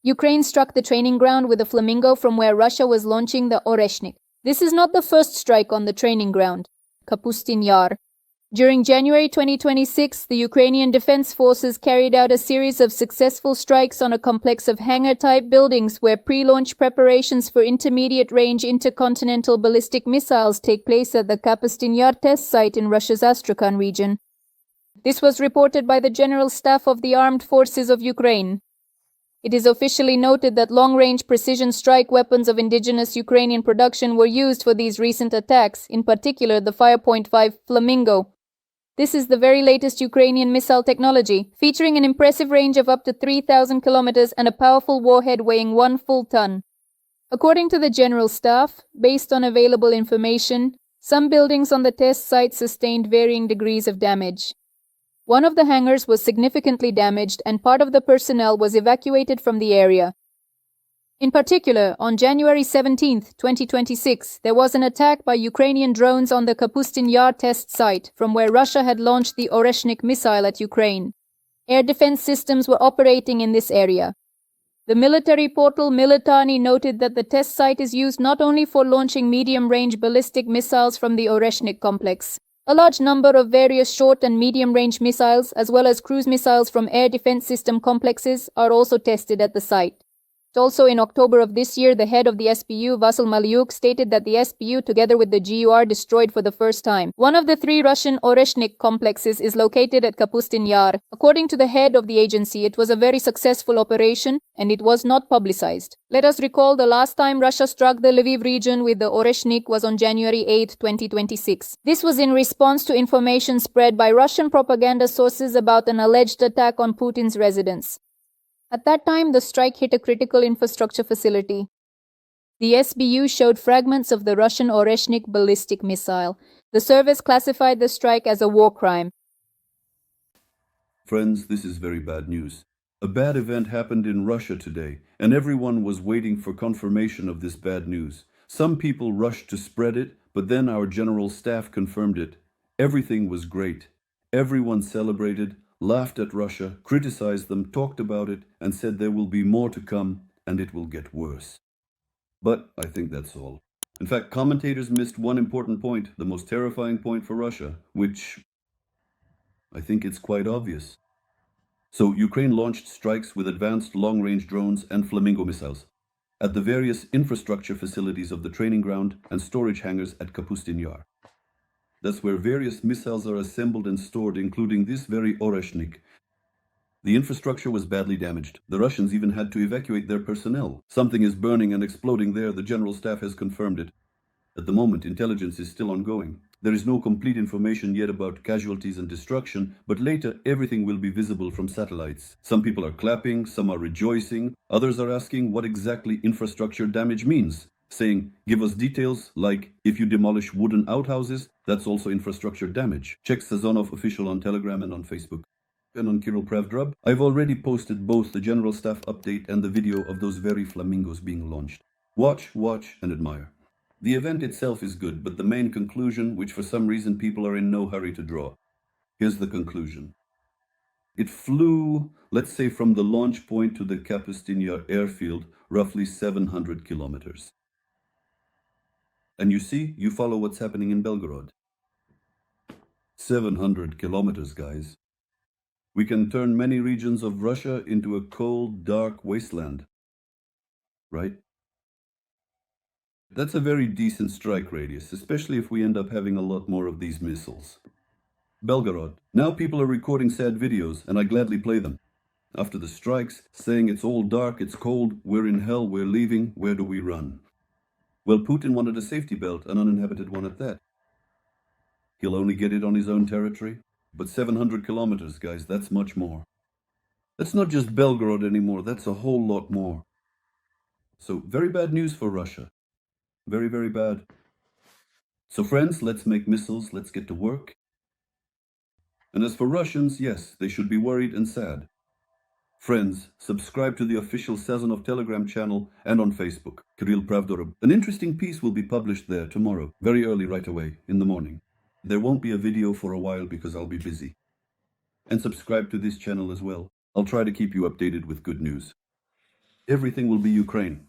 Ukraine struck the training ground with a Flamingo from where Russia was launching the Oreshnik. This is not the first strike on the training ground, Kapustin Yar. During January 2026, the Ukrainian Defense Forces carried out a series of successful strikes on a complex of hangar-type buildings where pre-launch preparations for intermediate-range intercontinental ballistic missiles take place at the Kapustin Yar test site in Russia's Astrakhan region. This was reported by the General Staff of the Armed Forces of Ukraine. It is officially noted that long-range precision strike weapons of indigenous Ukrainian production were used for these recent attacks, in particular the Fire.5 Flamingo. This is the very latest Ukrainian missile technology, featuring an impressive range of up to 3,000 kilometers and a powerful warhead weighing 1 full ton. According to the General Staff, based on available information, some buildings on the test site sustained varying degrees of damage. One of the hangars was significantly damaged and part of the personnel was evacuated from the area. In particular, on January 17, 2026, there was an attack by Ukrainian drones on the Kapustin Yar test site, from where Russia had launched the Oreshnik missile at Ukraine. Air defense systems were operating in this area. The military portal Militani noted that the test site is used not only for launching medium-range ballistic missiles from the Oreshnik complex. A large number of various short and medium-range missiles, as well as cruise missiles from air defense system complexes, are also tested at the site. Also in October of this year, the head of the SBU, Vasyl Malyuk, stated that the SBU, together with the GUR, destroyed for the first time. One of the 3 Russian Oreshnik complexes is located at Kapustin Yar. According to the head of the agency, it was a very successful operation and it was not publicized. Let us recall the last time Russia struck the Lviv region with the Oreshnik was on January 8, 2026. This was in response to information spread by Russian propaganda sources about an alleged attack on Putin's residence. At that time, the strike hit a critical infrastructure facility. The SBU showed fragments of the Russian Oreshnik ballistic missile. The service classified the strike as a war crime. Friends, this is very bad news. A bad event happened in Russia today, and everyone was waiting for confirmation of this bad news. Some people rushed to spread it, but then our general staff confirmed it. Everything was great. Everyone celebrated, laughed at Russia, criticized them, talked about it, and said there will be more to come, and it will get worse. But I think that's all. In fact, commentators missed one important point, the most terrifying point for Russia, which I think it's quite obvious. So Ukraine launched strikes with advanced long-range drones and Flamingo missiles at the various infrastructure facilities of the training ground and storage hangars at Kapustin Yar. That's where various missiles are assembled and stored, including this very Oreshnik. The infrastructure was badly damaged. The Russians even had to evacuate their personnel. Something is burning and exploding there. The General Staff has confirmed it. At the moment, intelligence is still ongoing. There is no complete information yet about casualties and destruction, but later everything will be visible from satellites. Some people are clapping, some are rejoicing, others are asking what exactly infrastructure damage means, saying, give us details, like if you demolish wooden outhouses, that's also infrastructure damage. Check Sazonov official on Telegram and on Facebook. And on Kyrylo, I've already posted both the General Staff update and the video of those very flamingos being launched. Watch, and admire. The event itself is good, but the main conclusion, which for some reason people are in no hurry to draw. Here's the conclusion. It flew, let's say, from the launch point to the Kapustin Yar airfield, roughly 700 kilometers. And you see, you follow what's happening in Belgorod. 700 kilometers, guys. We can turn many regions of Russia into a cold, dark wasteland. Right? That's a very decent strike radius, especially if we end up having a lot more of these missiles. Belgorod. Now people are recording sad videos, and I gladly play them. After the strikes, saying it's all dark, it's cold, we're in hell, we're leaving, where do we run? Well, Putin wanted a safety belt, an uninhabited one at that. He'll only get it on his own territory. But 700 kilometers, guys, that's much more. That's not just Belgorod anymore, that's a whole lot more. So, very bad news for Russia. Very, very bad. So friends, let's make missiles, let's get to work. And as for Russians, yes, they should be worried and sad. Friends, subscribe to the official Sazonov Telegram channel and on Facebook, Kyrylo. An interesting piece will be published there tomorrow, very early right away, in the morning. There won't be a video for a while because I'll be busy. And subscribe to this channel as well. I'll try to keep you updated with good news. everything will be Ukraine.